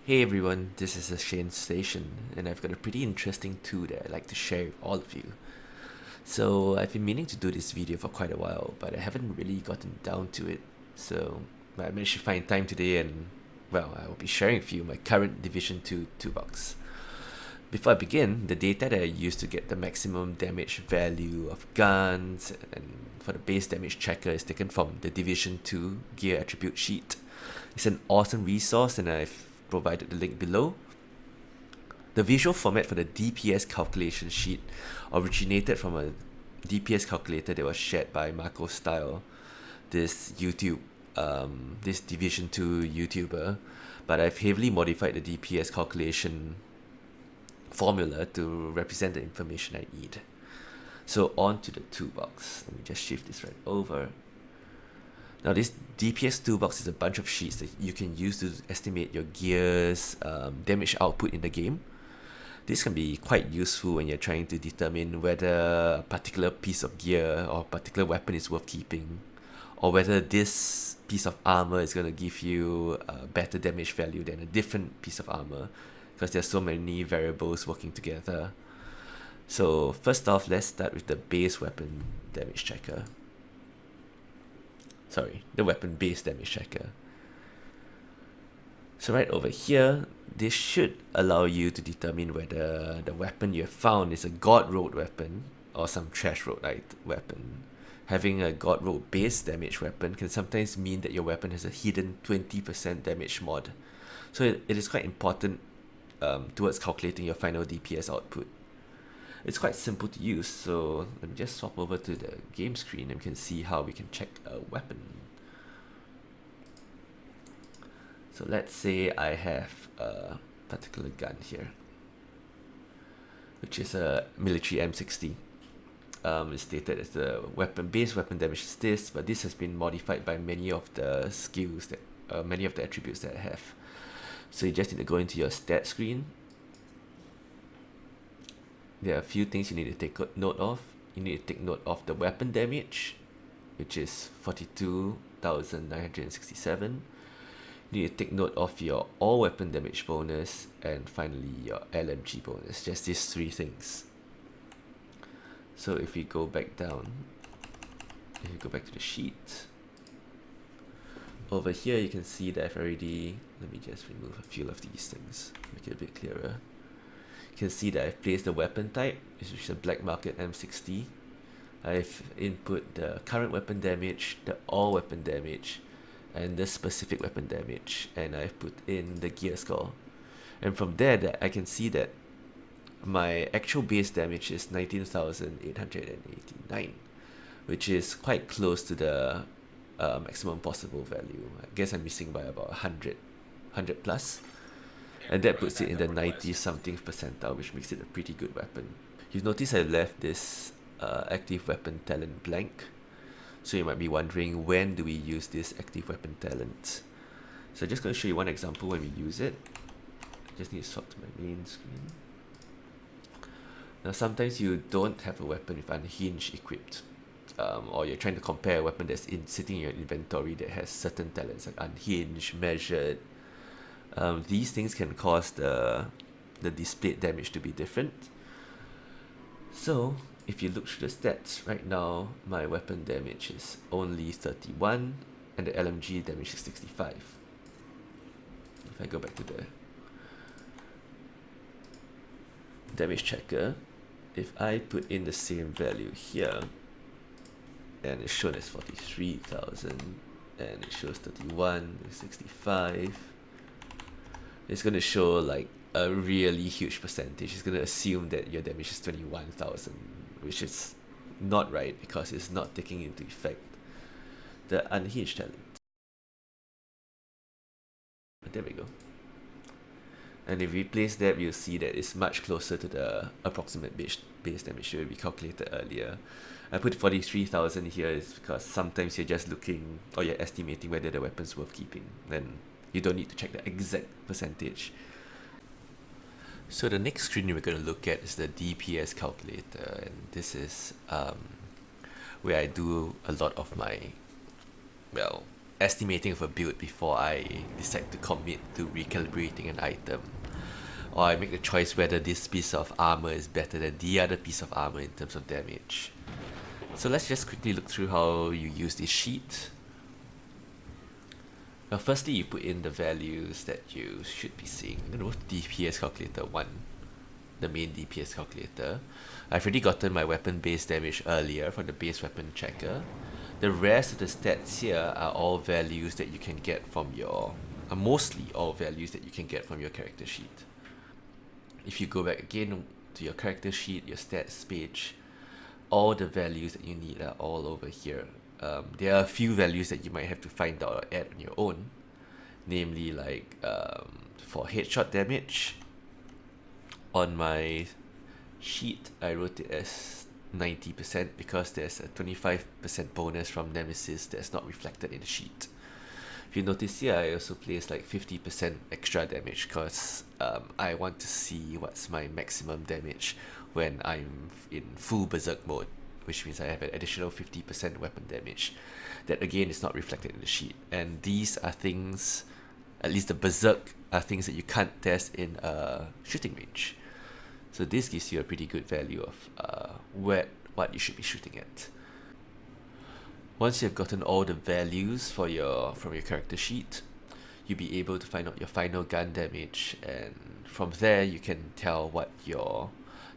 Hey everyone, this is the Shane Station, and I've got a pretty interesting tool that I'd like to share with all of you. So, I've been meaning to do this video for quite a while, but I haven't really gotten down to it. So, I managed to find time today, and well, I will be sharing with you my current Division 2 toolbox. Before I begin, the data that I use to get the maximum damage value of guns and for the base damage checker is taken from the Division 2 gear attribute sheet. It's an awesome resource, and I've provided the link below. The visual format for the DPS calculation sheet originated from a DPS calculator that was shared by Marcostyle, this this Division 2 YouTuber, but I've heavily modified the DPS calculation formula to represent the information I need. So on to the toolbox. Let me just shift this right over. Now this DPS Toolbox is a bunch of sheets that you can use to estimate your gear's damage output in the game. This can be quite useful when you're trying to determine whether a particular piece of gear or particular weapon is worth keeping, or whether this piece of armor is going to give you a better damage value than a different piece of armor, because there's so many variables working together. So first off, let's start with the base weapon damage checker. The weapon base damage checker. So right over here, this should allow you to determine whether the weapon you have found is a God rolled weapon or some trash rolled weapon. Having a God rolled base damage weapon can sometimes mean that your weapon has a hidden 20% damage mod. So it is quite important towards calculating your final DPS output. It's quite simple to use, so let me just swap over to the game screen and we can see how we can check a weapon. So let's say I have a particular gun here, which is a military M60. It's stated as the base weapon damage is this, but this has been modified by many of the skills many of the attributes that I have. So you just need to go into your stat screen. There are a few things you need to take note of. You need to take note of the weapon damage, which is 42,967. You need to take note of your all weapon damage bonus, and finally your LMG bonus. Just these three things. So if we go back down, if you go back to the sheet, over here you can see that I've already, let me just remove a few of these things, make it a bit clearer. You can see that I've placed the weapon type, which is a black market M60. I've input the current weapon damage, the all weapon damage, and the specific weapon damage, and I've put in the gear score. And from there, that I can see that my actual base damage is 19,889, which is quite close to the maximum possible value. I guess I'm missing by about 100 plus. And that puts it in the 90 something percentile, which makes it a pretty good weapon. You've noticed I left this active weapon talent blank. So you might be wondering, when do we use this active weapon talent? So I'm just going to show you one example when we use it. I just need to swap to my main screen. Now sometimes you don't have a weapon with unhinged equipped. Or you're trying to compare a weapon that's sitting in your inventory that has certain talents like unhinged, measured. These things can cause the displayed damage to be different. So if you look through the stats, right now my weapon damage is only 31 and the LMG damage is 65. If I go back to the damage checker, if I put in the same value here, and it's shown as 43,000 and it shows 31 and 65, it's going to show like a really huge percentage. It's going to assume that your damage is 21,000, which is not right because it's not taking into effect the unhinged talent. But there we go. And if we place that, you'll see that it's much closer to the approximate base damage that we calculated earlier. I put 43,000 here is because sometimes you're just looking, or you're estimating whether the weapon's worth keeping. Then you don't need to check the exact percentage. So the next screen we're going to look at is the DPS Calculator, and this is where I do a lot of my, well, estimating of a build before I decide to commit to recalibrating an item, or I make the choice whether this piece of armor is better than the other piece of armor in terms of damage. So let's just quickly look through how you use this sheet. Well, firstly, you put in the values that you should be seeing. I'm going to go to DPS Calculator 1, the main DPS calculator. I've already gotten my weapon base damage earlier from the base weapon checker. The rest of the stats here are all values that you can get from your, mostly all values that you can get from your character sheet. If you go back again to your character sheet, your stats page, all the values that you need are all over here. There are a few values that you might have to find out or add on your own, namely like for headshot damage. On my sheet, I wrote it as 90% because there's a 25% bonus from Nemesis that's not reflected in the sheet. If you notice here, I also place like 50% extra damage because I want to see what's my maximum damage when I'm in full berserk mode, which means I have an additional 50% weapon damage that again is not reflected in the sheet. And these are things, at least the berserk, are things that you can't test in a shooting range. So this gives you a pretty good value of what you should be shooting at. Once you've gotten all the values from your character sheet, you'll be able to find out your final gun damage, and from there you can tell what your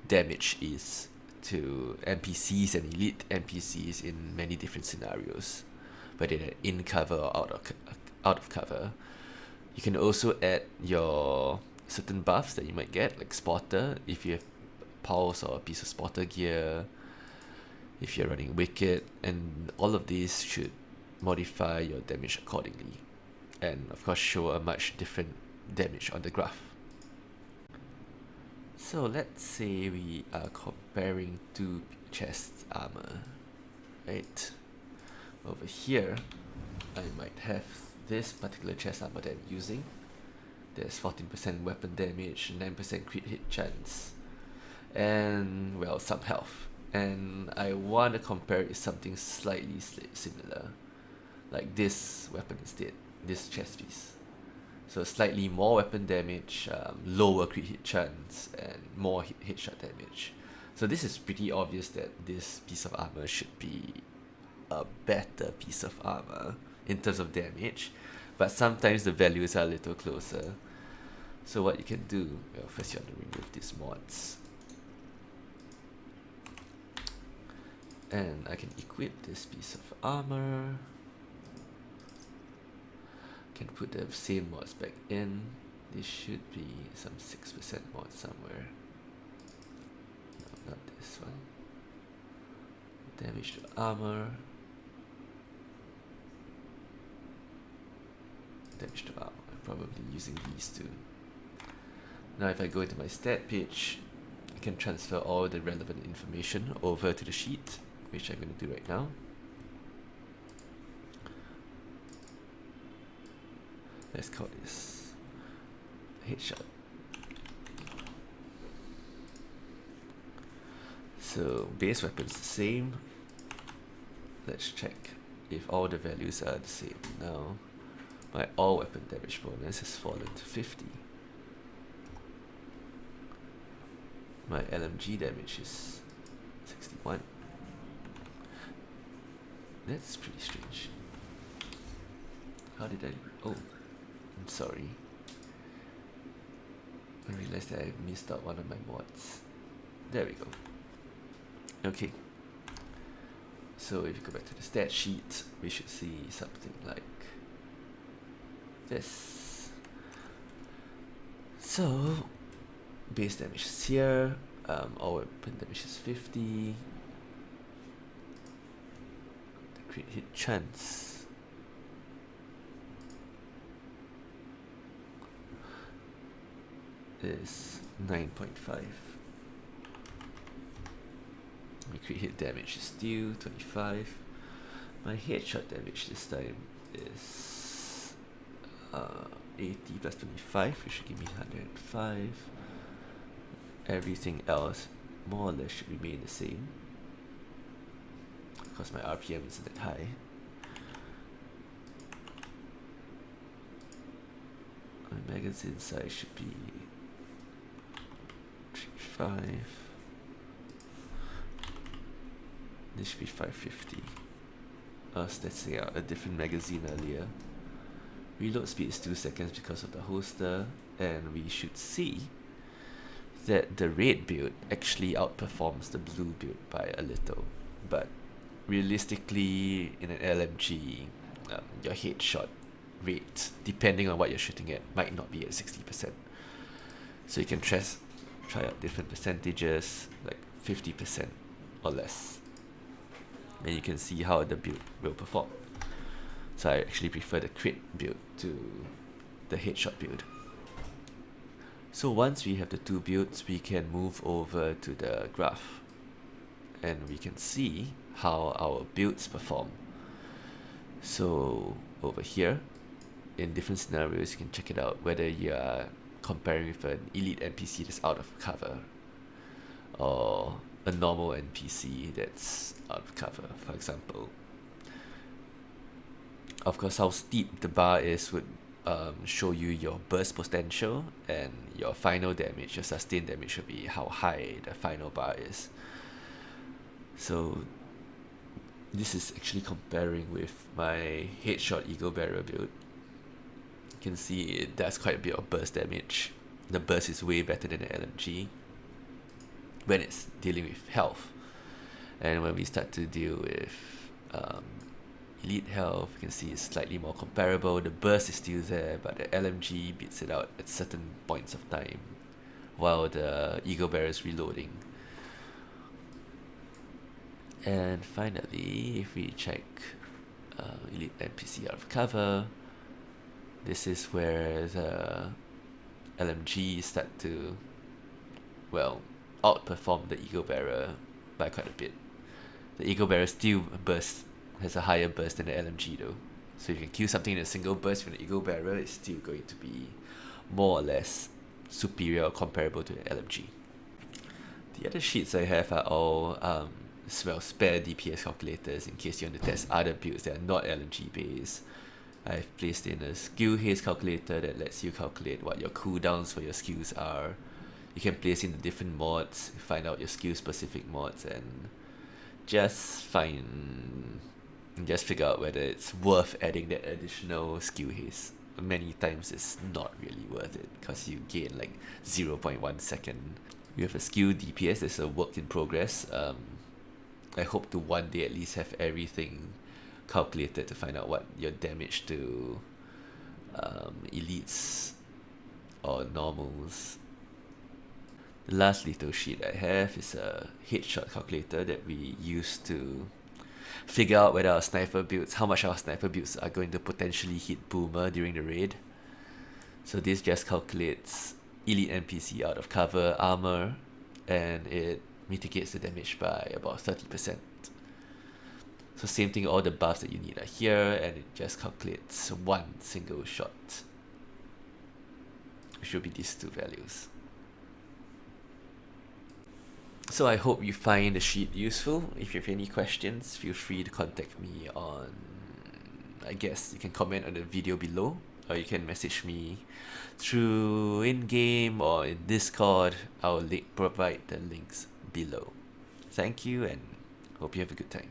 damage is to NPCs and elite NPCs in many different scenarios, whether they're in cover or out of cover. You can also add your certain buffs that you might get, like Spotter, if you have Pulse or a piece of Spotter gear, if you're running Wicked, and all of these should modify your damage accordingly, and of course show a much different damage on the graph. So let's say we are comparing two chest armor, right? Over here, I might have this particular chest armor that I'm using. There's 14% weapon damage, 9% crit hit chance, and well, some health. And I want to compare it with something slightly similar, like this weapon instead, this chest piece. So slightly more weapon damage, lower crit hit chance, and more headshot damage. So this is pretty obvious that this piece of armor should be a better piece of armor in terms of damage, but sometimes the values are a little closer. So what you can do, well, first you want to remove these mods. And I can equip this piece of armor. Can put the same mods back in. This should be some 6% mod somewhere. No, not this one. Damage to armor. Damage to armor. I'm probably using these two. Now if I go into my stat page, I can transfer all the relevant information over to the sheet, which I'm going to do right now. Let's call this headshot. So base weapon's the same. Let's check if all the values are the same. Now my all weapon damage bonus has fallen to 50. My LMG damage is 61. That's pretty strange. How did I... Oh, I'm sorry. I realized that I missed out one of my mods. There we go. Okay. So if you go back to the stat sheet, we should see something like this. So base damage is here, all weapon damage is 50. The crit hit chance is 9.5. My crit hit damage is still 25. My headshot damage this time is 80 plus 25, which should give me 105. Everything else more or less should remain the same because my RPM isn't that high. My magazine size should be 3.5. This should be 550. I was testing out a different magazine earlier. Reload speed is 2 seconds because of the holster, and we should see that the red build actually outperforms the blue build by a little. But realistically, in an LMG, your headshot rate, depending on what you're shooting at, might not be at 60%. So you can try out different percentages, like 50% or less, and you can see how the build will perform. So I actually prefer the crit build to the headshot build. So once we have the two builds, we can move over to the graph, and we can see how our builds perform. So over here, in different scenarios, you can check it out, whether you are comparing with an elite NPC that's out of cover, or a normal NPC that's out of cover, for example. Of course, how steep the bar is would show you your burst potential, and your final damage, your sustained damage, will be how high the final bar is. So this is actually comparing with my headshot Eagle Barrier build. You can see it does quite a bit of burst damage. The burst is way better than the LMG when it's dealing with health. And when we start to deal with elite health, you can see it's slightly more comparable. The burst is still there, but the LMG beats it out at certain points of time, while the Eagle Barrier is reloading. And finally, if we check elite NPC out of cover, this is where the LMG start to, well, outperform the Eagle Barrier by quite a bit. The Eagle Barrier still has a higher burst than the LMG though. So if you can kill something in a single burst from the Eagle Barrier, it's still going to be more or less superior or comparable to the LMG. The other sheets I have are all spare DPS calculators in case you want to test other builds that are not LMG based. I've placed in a skill haze calculator that lets you calculate what your cooldowns for your skills are. You can place in the different mods, find out your skill specific mods, and just figure out whether it's worth adding that additional skill haze. Many times it's not really worth it because you gain like 0.1 second. We have a skill DPS that's a work in progress. I hope to one day at least have everything calculated to find out what your damage to elites or normals. The last little sheet I have is a headshot calculator that we use to figure out whether our sniper builds, how much our sniper builds are going to potentially hit Boomer during the raid. So this just calculates elite NPC out of cover armor, and it mitigates the damage by about 30%. So same thing, all the buffs that you need are here, and it just calculates one single shot, which will be these two values. So I hope you find the sheet useful. If you have any questions, feel free to contact me on, I guess you can comment on the video below, or you can message me through in-game or in Discord. I'll provide the links below. Thank you, and hope you have a good time.